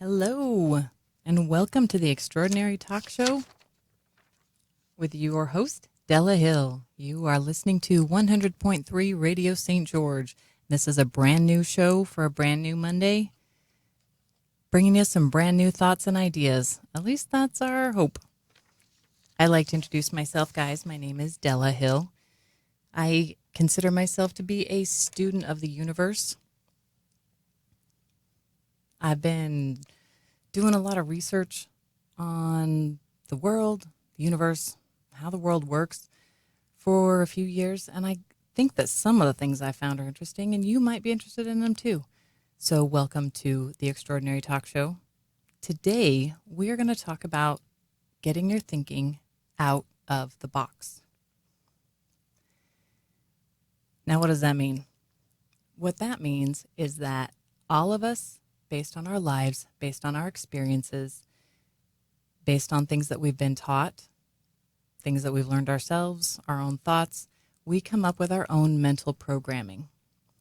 Hello, and welcome to the Extraordinary Talk Show with your host, Della Hill. You are listening to 100.3 Radio St. George. This is a brand new show for a brand new Monday, bringing you some brand new thoughts and ideas. At least that's our hope. I'd like to introduce myself, guys. My name is Della Hill. I consider myself to be a student of the universe. I've been doing a lot of research on the world, the universe, how the world works for a few years, and I think that some of the things I found are interesting, and you might be interested in them too. So welcome to the Extraordinary Talk Show. Today, we are going to talk about getting your thinking out of the box. Now, what does that mean? What that means is that all of us, based on our lives, based on our experiences, based on things that we've been taught, things that we've learned ourselves, our own thoughts, we come up with our own mental programming.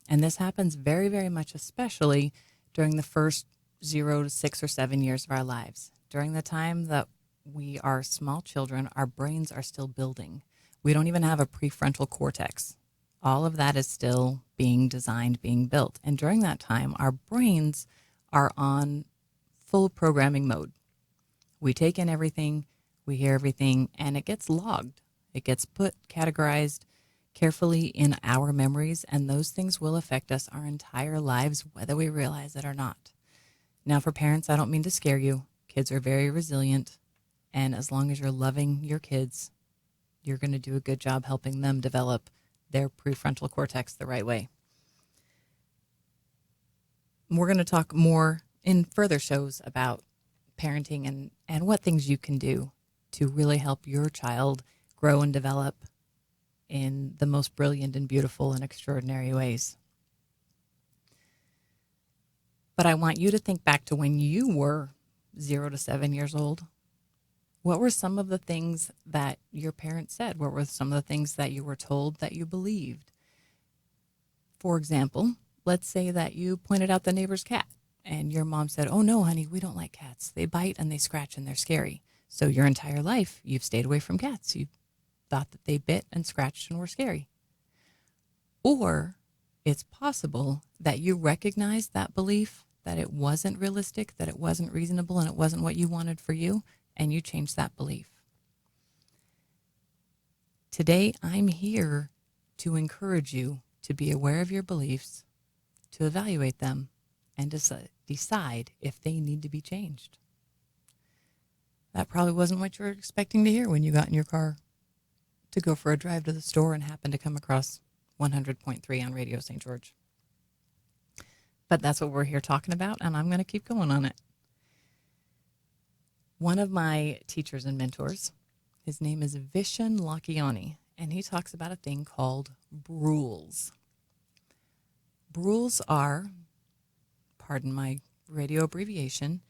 And this happens very, very much, especially during the first 0 to 6 or 7 years of our lives. During the time that we are small children, our brains are still building. We don't even have a prefrontal cortex. All of that is still being designed, being built. And during that time, our brains are on full programming mode. We take in everything, we hear everything, and it gets logged. It gets categorized carefully in our memories, and those things will affect us our entire lives, whether we realize it or not. Now, for parents, I don't mean to scare you. Kids are very resilient, and as long as you're loving your kids, you're going to do a good job helping them develop their prefrontal cortex the right way. We're going to talk more in further shows about parenting and what things you can do to really help your child grow and develop in the most brilliant and beautiful and extraordinary ways. But I want you to think back to when you were 0 to 7 years old. What were some of the things that your parents said? What were some of the things that you were told that you believed? For example, let's say that you pointed out the neighbor's cat and your mom said, "Oh no, honey, we don't like cats. They bite and they scratch and they're scary." So your entire life, you've stayed away from cats. You thought that they bit and scratched and were scary. Or it's possible that you recognized that belief, that it wasn't realistic, that it wasn't reasonable, and it wasn't what you wanted for you, and you changed that belief. Today, I'm here to encourage you to be aware of your beliefs, to evaluate them, and decide if they need to be changed. That probably wasn't what you were expecting to hear when you got in your car to go for a drive to the store and happened to come across 100.3 on Radio St. George. But that's what we're here talking about, and I'm going to keep going on it. One of my teachers and mentors, his name is Vishen Lakhiani, and he talks about a thing called Brules. Brules are, pardon my radio abbreviation,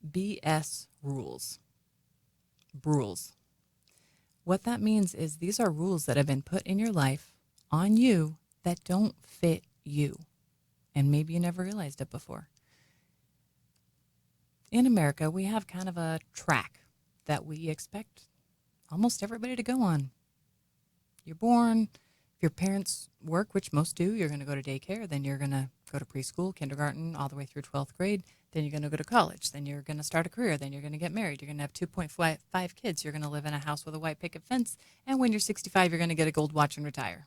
BS rules. Brules. What that means is these are rules that have been put in your life on you that don't fit you. And maybe you never realized it before. In America, we have kind of a track that we expect almost everybody to go on. You're born. If your parents work, which most do, you're going to go to daycare, then you're going to go to preschool, kindergarten, all the way through 12th grade, then you're going to go to college, then you're going to start a career, then you're going to get married, you're going to have 2.5 kids, you're going to live in a house with a white picket fence, and when you're 65, you're going to get a gold watch and retire.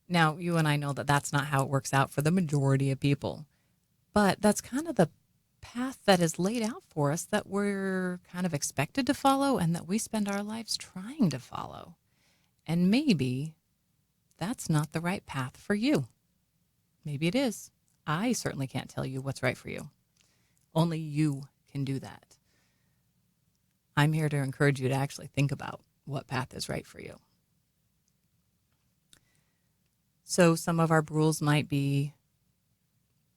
Now, you and I know that that's not how it works out for the majority of people, but that's kind of the path that is laid out for us that we're kind of expected to follow and that we spend our lives trying to follow. And maybe that's not the right path for you. Maybe it is. I certainly can't tell you what's right for you. Only you can do that. I'm here to encourage you to actually think about what path is right for you. So some of our rules might be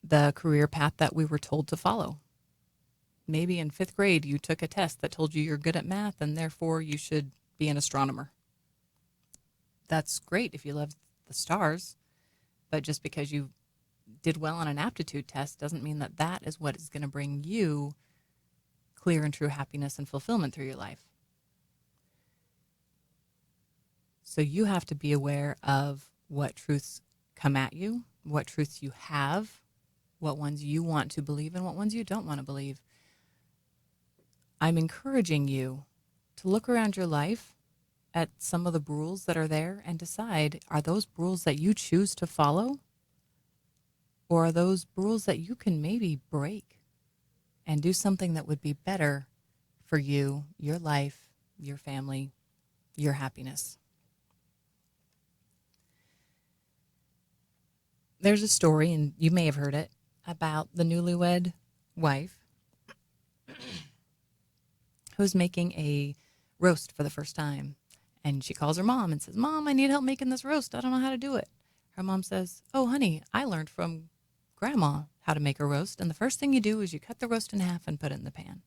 the career path that we were told to follow. Maybe in 5th grade, you took a test that told you you're good at math and therefore you should be an astronomer. That's great if you love the stars, but just because you did well on an aptitude test doesn't mean that that is what is going to bring you clear and true happiness and fulfillment through your life. So you have to be aware of what truths come at you, what truths you have, what ones you want to believe, and what ones you don't want to believe. I'm encouraging you to look around your life at some of the rules that are there and decide, are those rules that you choose to follow? Or are those rules that you can maybe break and do something that would be better for you, your life, your family, your happiness? There's a story, and you may have heard it, about the newlywed wife who's making a roast for the first time. And she calls her mom and says, "Mom, I need help making this roast. I don't know how to do it." Her mom says, "Oh, honey, I learned from Grandma how to make a roast. And the first thing you do is you cut the roast in half and put it in the pan."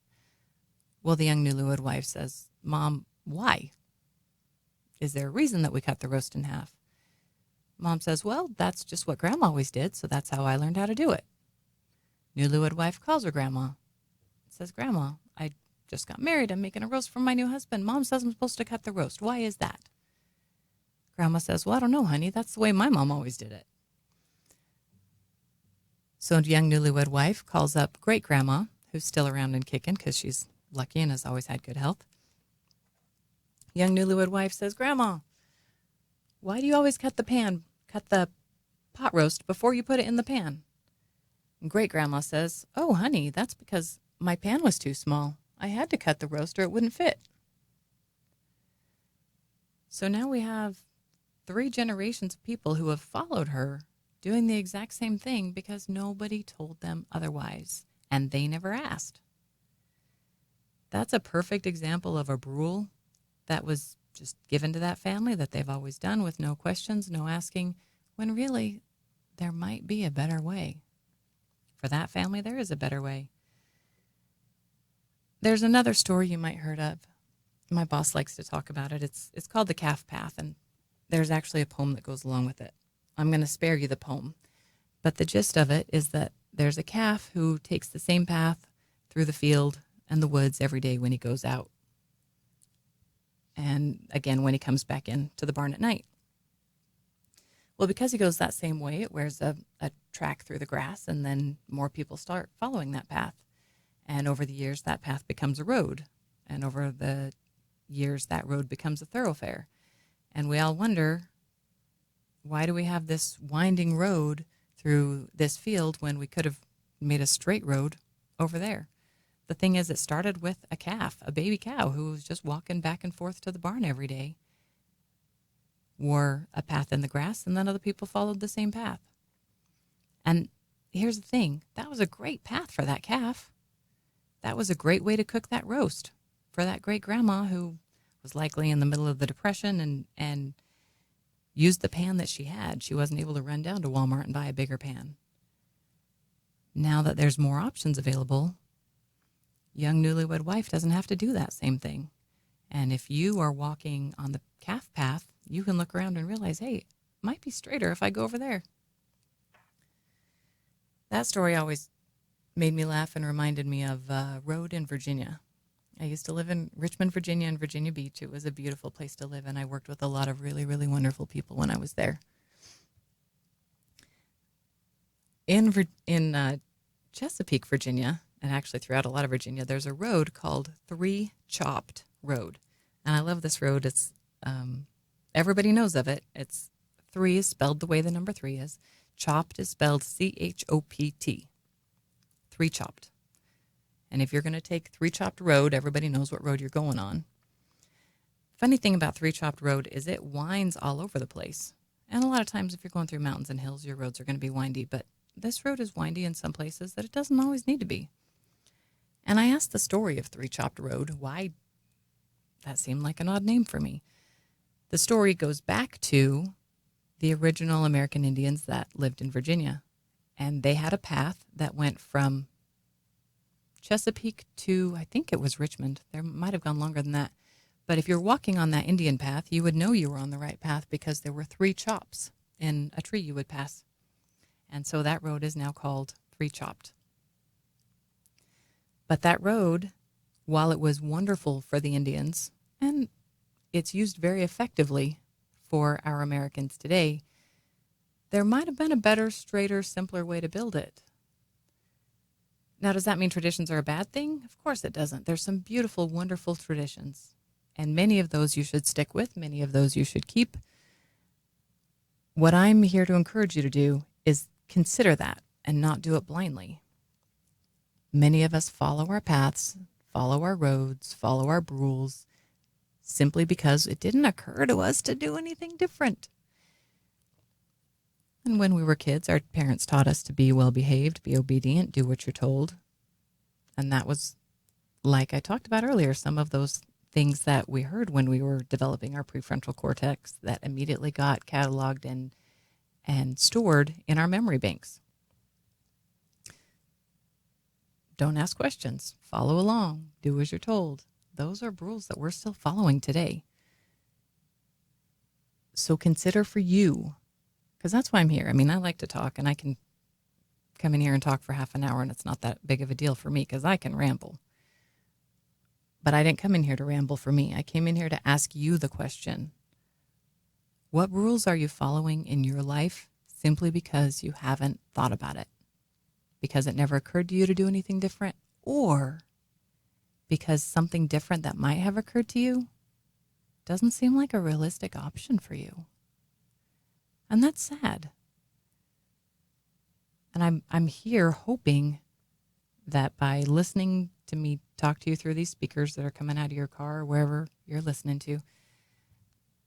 Well, the young newlywed wife says, "Mom, why? Is there a reason that we cut the roast in half?" Mom says, "Well, that's just what Grandma always did, so that's how I learned how to do it." Newlywed wife calls her grandma. Says, "Grandma, I just got married. I'm making a roast for my new husband. Mom says I'm supposed to cut the roast. Why is that?" Grandma says, "Well, I don't know, honey. That's the way my mom always did it." So young newlywed wife calls up great grandma, who's still around and kicking because she's lucky and has always had good health. Young newlywed wife says, "Grandma, why do you always cut the pot roast before you put it in the pan?" And great grandma says, "Oh, honey, that's because my pan was too small. I had to cut the roast or it wouldn't fit." So now we have 3 generations of people who have followed her doing the exact same thing because nobody told them otherwise, and they never asked. That's a perfect example of a rule that was just given to that family that they've always done with no questions, no asking, when really there might be a better way. For that family, there is a better way. There's another story you might heard of. My boss likes to talk about it. It's called The Calf Path, and there's actually a poem that goes along with it. I'm going to spare you the poem, but the gist of it is that there's a calf who takes the same path through the field and the woods every day when he goes out, and again when he comes back in to the barn at night. Well, because he goes that same way, it wears a track through the grass, and then more people start following that path. And over the years, that path becomes a road. And over the years, that road becomes a thoroughfare. And we all wonder, why do we have this winding road through this field when we could have made a straight road over there? The thing is, it started with a calf, a baby cow, who was just walking back and forth to the barn every day, wore a path in the grass, and then other people followed the same path. And here's the thing, that was a great path for that calf. That was a great way to cook that roast for that great grandma who was likely in the middle of the Depression and used the pan that she had. She wasn't able to run down to Walmart and buy a bigger pan. Now that there's more options available, young newlywed wife doesn't have to do that same thing. And if you are walking on the calf path, you can look around and realize, hey, it might be straighter if I go over there. That story always made me laugh and reminded me of a road in Virginia. I used to live in Richmond, Virginia, and Virginia Beach. It was a beautiful place to live, and I worked with a lot of really, really wonderful people when I was there. In Chesapeake, Virginia, and actually throughout a lot of Virginia, there's a road called Three Chopped Road. And I love this road. It's everybody knows of it. It's 3 is spelled the way the number 3 is. Chopped is spelled C-H-O-P-T. 3 Chopped. And if you're going to take 3 Chopped Road, everybody knows what road you're going on. Funny thing about 3 Chopped Road is it winds all over the place. And a lot of times if you're going through mountains and hills, your roads are going to be windy. But this road is windy in some places that it doesn't always need to be. And I asked the story of 3 Chopped Road, why that seemed like an odd name for me. The story goes back to the original American Indians that lived in Virginia. And they had a path that went from Chesapeake to, I think it was Richmond. There might have gone longer than that. But if you're walking on that Indian path, you would know you were on the right path because there were 3 chops in a tree you would pass. And so that road is now called Free Chopped. But that road, while it was wonderful for the Indians, and it's used very effectively for our Americans today, there might have been a better, straighter, simpler way to build it. Now, does that mean traditions are a bad thing? Of course it doesn't. There's some beautiful, wonderful traditions. And many of those you should stick with. Many of those you should keep. What I'm here to encourage you to do is consider that and not do it blindly. Many of us follow our paths, follow our roads, follow our Brules, simply because it didn't occur to us to do anything different. And when we were kids, our parents taught us to be well-behaved, be obedient, do what you're told. And that was, like I talked about earlier, some of those things that we heard when we were developing our prefrontal cortex that immediately got cataloged and stored in our memory banks. Don't ask questions. Follow along. Do as you're told. Those are rules that we're still following today. So consider for you, because that's why I'm here. I mean, I like to talk, and I can come in here and talk for half an hour, and it's not that big of a deal for me because I can ramble. But I didn't come in here to ramble for me. I came in here to ask you the question. What rules are you following in your life simply because you haven't thought about it? Because it never occurred to you to do anything different? Or because something different that might have occurred to you doesn't seem like a realistic option for you? And that's sad. And I'm here hoping that by listening to me talk to you through these speakers that are coming out of your car or wherever you're listening to,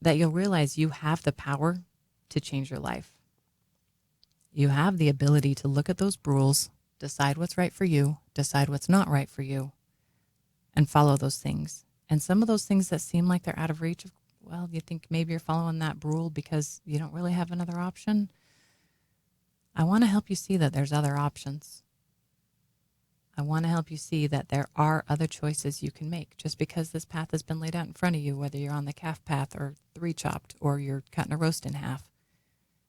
that you'll realize you have the power to change your life. You have the ability to look at those rules, decide what's right for you, decide what's not right for you, and follow those things. And some of those things that seem like they're out of reach, well, you think maybe you're following that rule because you don't really have another option. I want to help you see that there's other options. I want to help you see that there are other choices you can make. Just because this path has been laid out in front of you, whether you're on the calf path or 3 chopped or you're cutting a roast in half,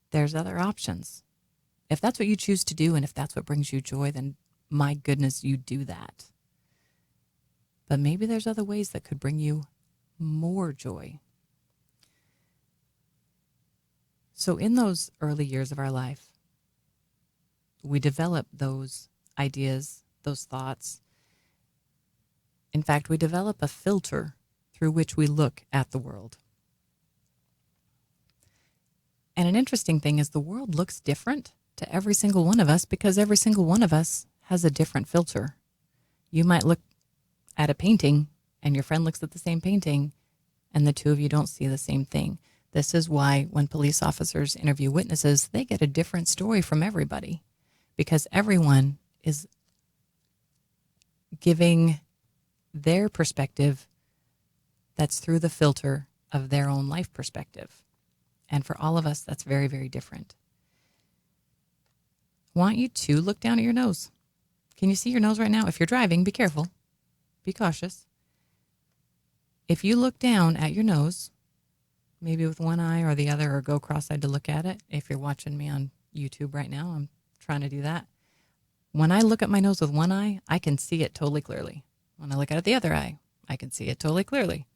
there's other options. If that's what you choose to do and if that's what brings you joy, then my goodness, you do that. But maybe there's other ways that could bring you more joy. So in those early years of our life, we develop those ideas, those thoughts. In fact, we develop a filter through which we look at the world. And an interesting thing is the world looks different to every single one of us because every single one of us has a different filter. You might look at a painting and your friend looks at the same painting and the two of you don't see the same thing. This is why when police officers interview witnesses, they get a different story from everybody because everyone is giving their perspective that's through the filter of their own life perspective. And for all of us, that's very, very different. I want you to look down at your nose. Can you see your nose right now? If you're driving, be careful. Be cautious. If you look down at your nose, maybe with one eye or the other, or go cross-eyed to look at it. If you're watching me on YouTube right now, I'm trying to do that. When I look at my nose with one eye, I can see it totally clearly. When I look at it the other eye, I can see it totally clearly.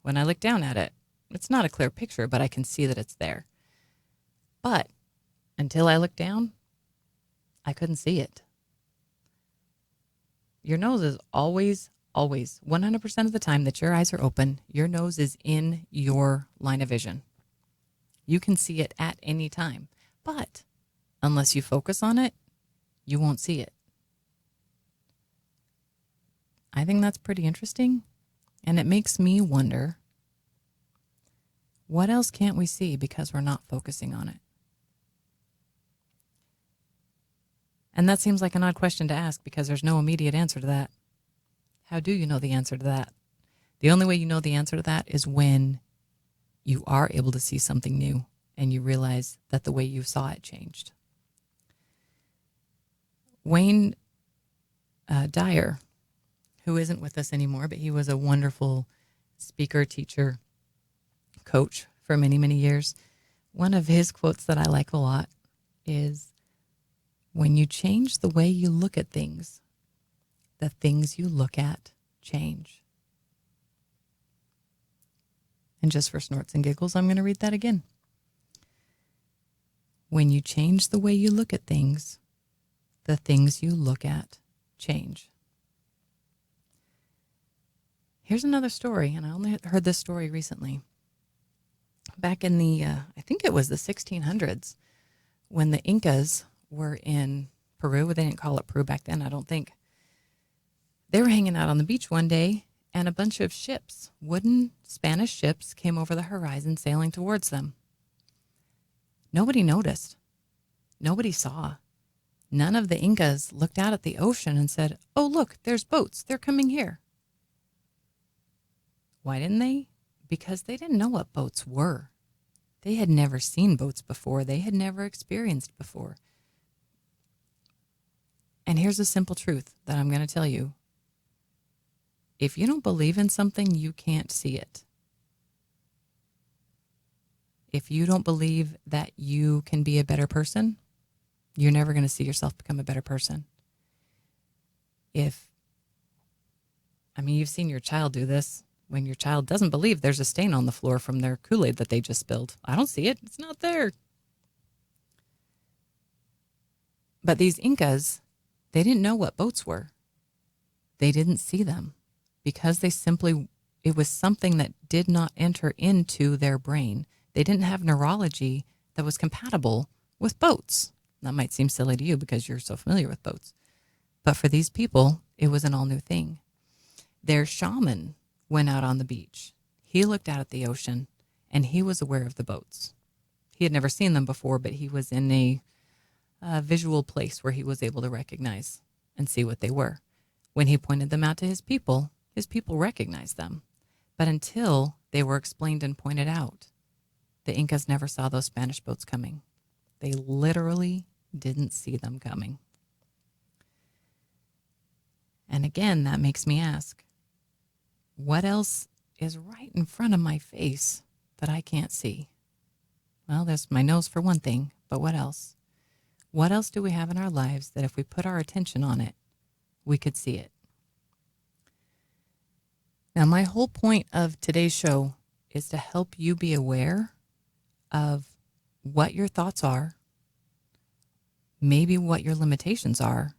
When I look down at it, it's not a clear picture, but I can see that it's there. But until I looked down, I couldn't see it. Your nose is always, 100% of the time that your eyes are open, your nose is in your line of vision. You can see it at any time. But unless you focus on it, you won't see it. I think that's pretty interesting. And it makes me wonder, what else can't we see because we're not focusing on it? And that seems like an odd question to ask because there's no immediate answer to that. How do you know the answer to that? The only way you know the answer to that is when you are able to see something new and you realize that the way you saw it changed. Wayne Dyer, who isn't with us anymore, but he was a wonderful speaker, teacher, coach for many, many years. One of his quotes that I like a lot is, When you change the way you look at things, the things you look at change. And just for snorts and giggles, I'm going to read that again. When you change the way you look at things, the things you look at change. Here's another story, and I only heard this story recently. Back in the, I think it was the 1600s, when the Incas were in Peru. They didn't call it Peru back then, I don't think. They were hanging out on the beach one day, and a bunch of ships, wooden Spanish ships, came over the horizon sailing towards them. Nobody noticed. Nobody saw. None of the Incas looked out at the ocean and said, "Oh, look, there's boats. They're coming here." Why didn't they? Because they didn't know what boats were. They had never seen boats before. They had never experienced before. And here's a simple truth that I'm going to tell you. If you don't believe in something, you can't see it. If you don't believe that you can be a better person, you're never going to see yourself become a better person. You've seen your child do this. When your child doesn't believe there's a stain on the floor from their Kool-Aid that they just spilled. I don't see it. It's not there. But these Incas, they didn't know what boats were. They didn't see them because it was something that did not enter into their brain. They didn't have neurology that was compatible with boats. That might seem silly to you because you're so familiar with boats. But for these people, it was an all new thing. Their shaman went out on the beach. He looked out at the ocean and he was aware of the boats. He had never seen them before, but he was in a visual place where he was able to recognize and see what they were. When he pointed them out to his people recognized them. But until they were explained and pointed out, the Incas never saw those Spanish boats coming. They literally didn't see them coming. And again, that makes me ask, what else is right in front of my face that I can't see? Well, there's my nose for one thing, but what else? What else do we have in our lives that if we put our attention on it, we could see it? Now, my whole point of today's show is to help you be aware of what your thoughts are, maybe what your limitations are,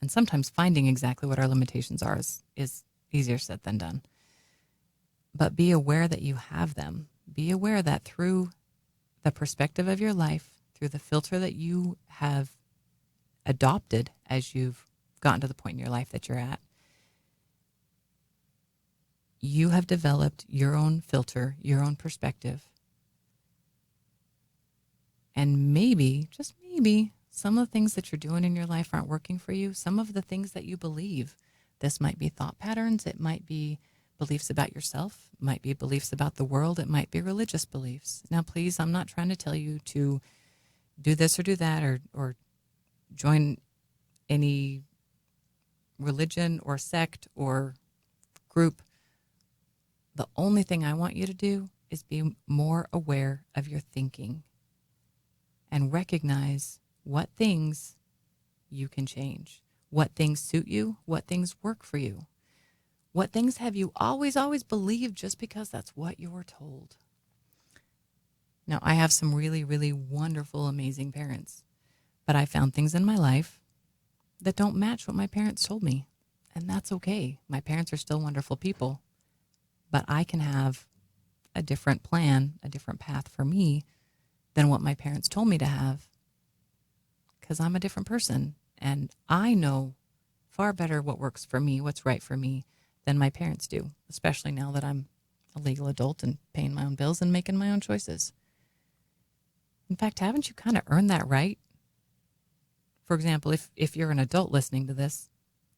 and sometimes finding exactly what our limitations are is easier said than done. But be aware that you have them. Be aware that through the perspective of your life, through the filter that you have adopted as you've gotten to the point in your life that you're at, you have developed your own filter, your own perspective. And maybe, just maybe, some of the things that you're doing in your life aren't working for you. Some of the things that you believe. This might be thought patterns. It might be beliefs about yourself. It might be beliefs about the world. It might be religious beliefs. Now, please, I'm not trying to tell you to do this or do that or join any religion or sect or group. The only thing I want you to do is be more aware of your thinking and recognize what things you can change, what things suit you, what things work for you, what things have you always believed just because that's what you were told. Now, I have some really, really wonderful, amazing parents, but I found things in my life that don't match what my parents told me, and that's okay. My parents are still wonderful people, but I can have a different plan, a different path for me than what my parents told me to have because I'm a different person, and I know far better what works for me, what's right for me, than my parents do, especially now that I'm a legal adult and paying my own bills and making my own choices. In fact, haven't you kind of earned that right? For example, if you're an adult listening to this,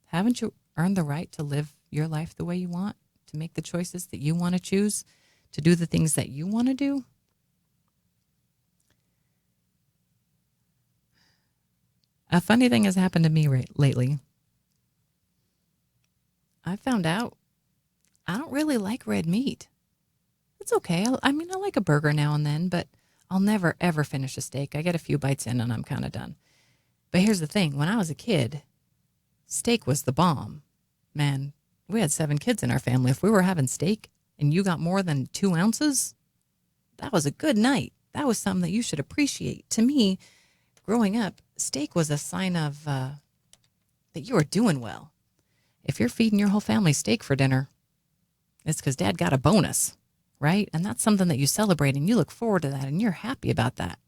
haven't you earned the right to live your life the way you want, to make the choices that you want to choose, to do the things that you want to do? A funny thing has happened to me lately. I found out I don't really like red meat. It's okay. I like a burger now and then, but I'll never, ever finish a steak. I get a few bites in and I'm kind of done. But here's the thing. When I was a kid, steak was the bomb. Man, we had 7 kids in our family. If we were having steak and you got more than 2 ounces, that was a good night. That was something that you should appreciate. To me, growing up, steak was a sign of that you were doing well. If you're feeding your whole family steak for dinner, it's because Dad got a bonus, right? And that's something that you celebrate and you look forward to that and you're happy about that.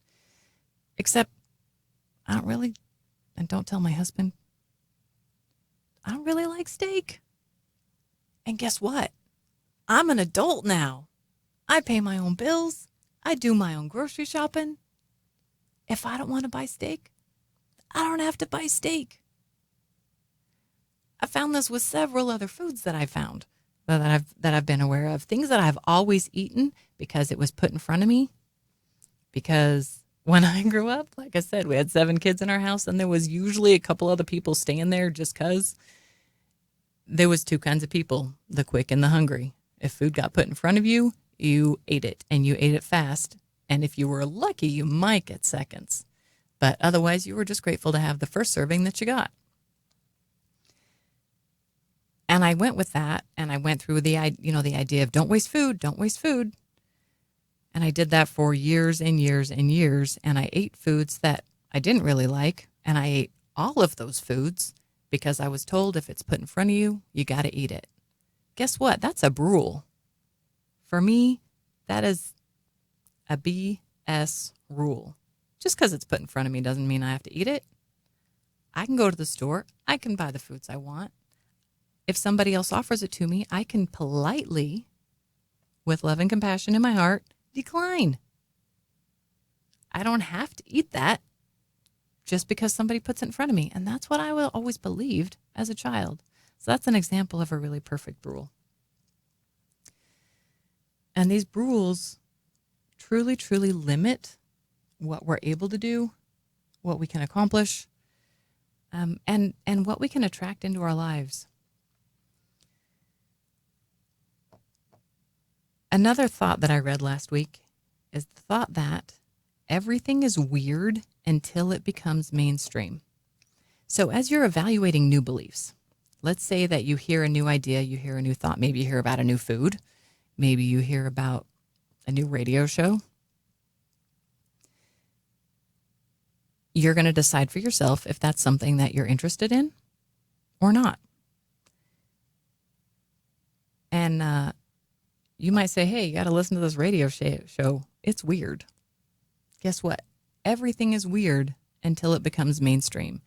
Except, I don't really, and don't tell my husband, I don't really like steak. And guess what? I'm an adult now. I pay my own bills. I do my own grocery shopping. If I don't want to buy steak, I don't have to buy steak. I found this with several other foods that I found that I've been aware of. Things that I've always eaten because it was put in front of me. Because when I grew up, like I said, we had 7 kids in our house, and there was usually a couple other people staying there just because. There was 2 kinds of people, the quick and the hungry. If food got put in front of you, you ate it, and you ate it fast. And if you were lucky, you might get seconds. But otherwise, you were just grateful to have the first serving that you got. And I went with that, and I went through the idea of don't waste food, don't waste food. And I did that for years and years and years, and I ate foods that I didn't really like, and I ate all of those foods because I was told if it's put in front of you, you got to eat it. Guess what? That's a Brule. For me, that is a BS rule. Just because it's put in front of me doesn't mean I have to eat it. I can go to the store. I can buy the foods I want. If somebody else offers it to me, I can politely, with love and compassion in my heart, decline. I don't have to eat that just because somebody puts it in front of me. And that's what I always believed as a child. So that's an example of a really perfect Brule. And these Brules truly, truly limit what we're able to do, what we can accomplish, and what we can attract into our lives. Another thought that I read last week is the thought that everything is weird until it becomes mainstream. So as you're evaluating new beliefs, let's say that you hear a new idea, you hear a new thought, maybe you hear about a new food, maybe you hear about a new radio show. You're going to decide for yourself if that's something that you're interested in or not. And you might say, hey, you got to listen to this radio show. It's weird. Guess what? Everything is weird until it becomes mainstream.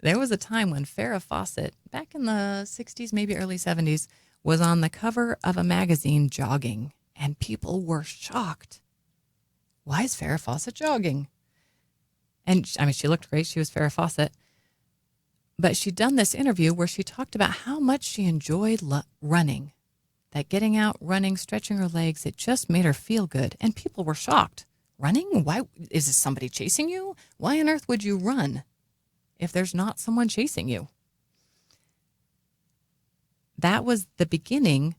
There was a time when Farrah Fawcett, back in the 60s, maybe early 70s, was on the cover of a magazine jogging, and people were shocked. Why is Farrah Fawcett jogging? And I mean, she looked great. She was Farrah Fawcett. But she'd done this interview where she talked about how much she enjoyed running. That getting out, running, stretching her legs, it just made her feel good. And people were shocked. Running? Why? Is this somebody chasing you? Why on earth would you run if there's not someone chasing you? That was the beginning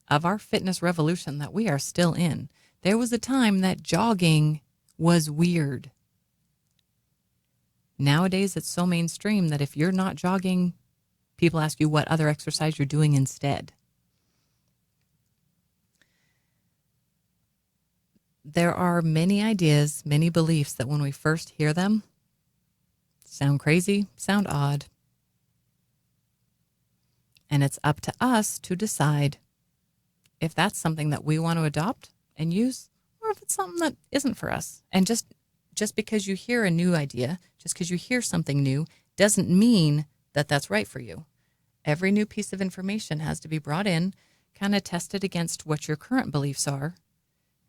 of our fitness revolution that we are still in. There was a time that jogging was weird. Nowadays, it's so mainstream that if you're not jogging, people ask you what other exercise you're doing instead. There are many ideas, many beliefs that when we first hear them, sound crazy, sound odd. And it's up to us to decide if that's something that we want to adopt and use, or if it's something that isn't for us. And just because you hear a new idea, just because you hear something new, doesn't mean that that's right for you. Every new piece of information has to be brought in, kind of tested against what your current beliefs are,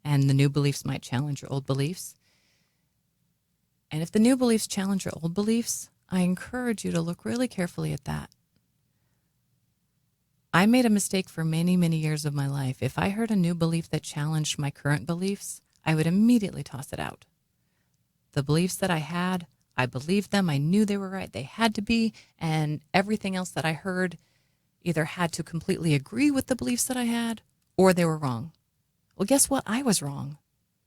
and the new beliefs might challenge your old beliefs. And if the new beliefs challenge your old beliefs, I encourage you to look really carefully at that. I made a mistake for many, many years of my life. If I heard a new belief that challenged my current beliefs, I would immediately toss it out. The beliefs that I had, I believed them. I knew they were right. They had to be. And everything else that I heard either had to completely agree with the beliefs that I had, or they were wrong. Well, guess what? I was wrong.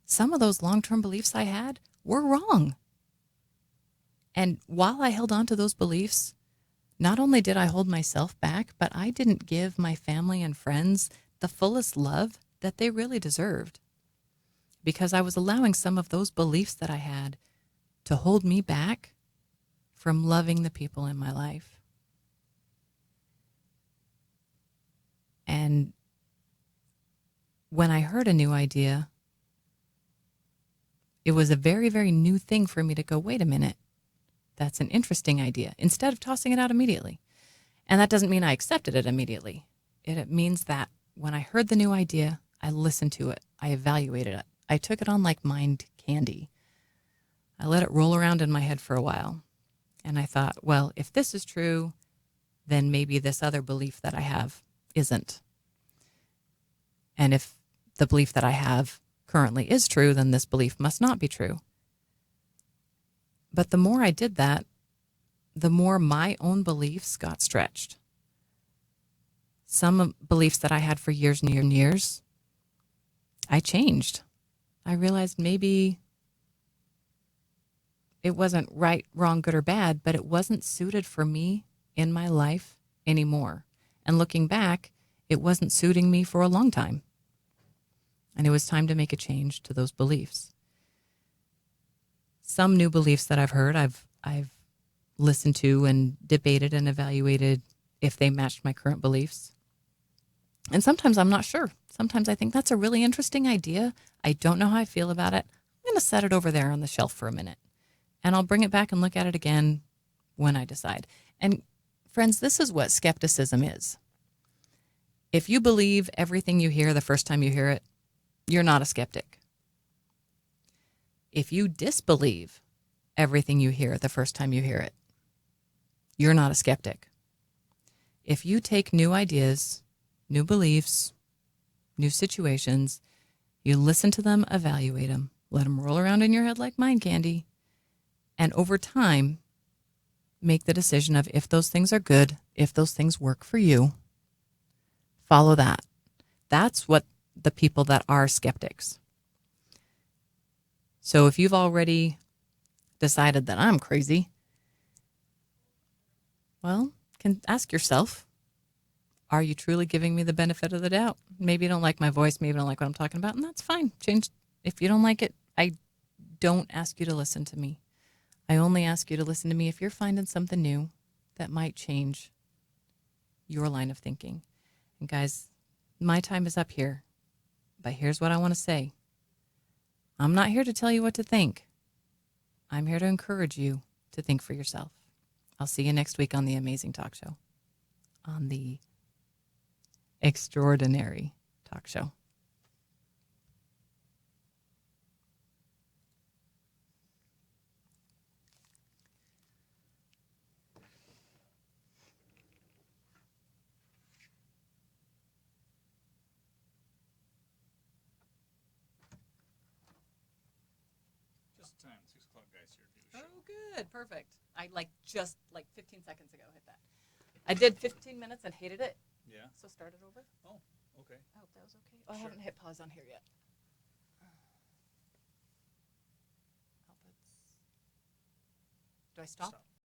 Some of those long-term beliefs I had were wrong. And while I held on to those beliefs, not only did I hold myself back, but I didn't give my family and friends the fullest love that they really deserved, because I was allowing some of those beliefs that I had to hold me back from loving the people in my life. And when I heard a new idea, it was a very, very new thing for me to go, wait a minute, that's an interesting idea, instead of tossing it out immediately. And that doesn't mean I accepted it immediately. It means that when I heard the new idea, I listened to it. I evaluated it. I took it on like mind candy. I let it roll around in my head for a while. And I thought, well, if this is true, then maybe this other belief that I have isn't. And if the belief that I have currently is true, then this belief must not be true. But the more I did that, the more my own beliefs got stretched. Some beliefs that I had for years and years, I changed. I realized maybe it wasn't right, wrong, good, or bad, but it wasn't suited for me in my life anymore. And looking back, it wasn't suiting me for a long time. And it was time to make a change to those beliefs. Some new beliefs that I've heard, I've listened to and debated and evaluated if they matched my current beliefs. And sometimes I'm not sure. Sometimes I think that's a really interesting idea. I don't know how I feel about it. I'm going to set it over there on the shelf for a minute. And I'll bring it back and look at it again when I decide. And friends, this is what skepticism is. If you believe everything you hear the first time you hear it, you're not a skeptic. If you disbelieve everything you hear the first time you hear it, you're not a skeptic. If you take new ideas, new beliefs, new situations, you listen to them, evaluate them, let them roll around in your head like mind candy, and over time, make the decision of if those things are good, if those things work for you, follow that. That's what the people that are skeptics. So if you've already decided that I'm crazy, well, can ask yourself, are you truly giving me the benefit of the doubt? Maybe you don't like my voice, maybe you don't like what I'm talking about, and that's fine. Change. If you don't like it, I don't ask you to listen to me. I only ask you to listen to me if you're finding something new that might change your line of thinking. And guys, my time is up here, but here's what I want to say. I'm not here to tell you what to think. I'm here to encourage you to think for yourself. I'll see you next week on the Amazing Talk Show, on the Extraordinary Talk Show. Just time, 6 o'clock guys here to do the show. Oh, good. Perfect. I just 15 seconds ago hit that. I did 15 minutes and hated it. Yeah. So start it over. Oh, okay. I hope that was okay. Oh, I Sure. haven't hit pause on here yet. Do I stop? Stop.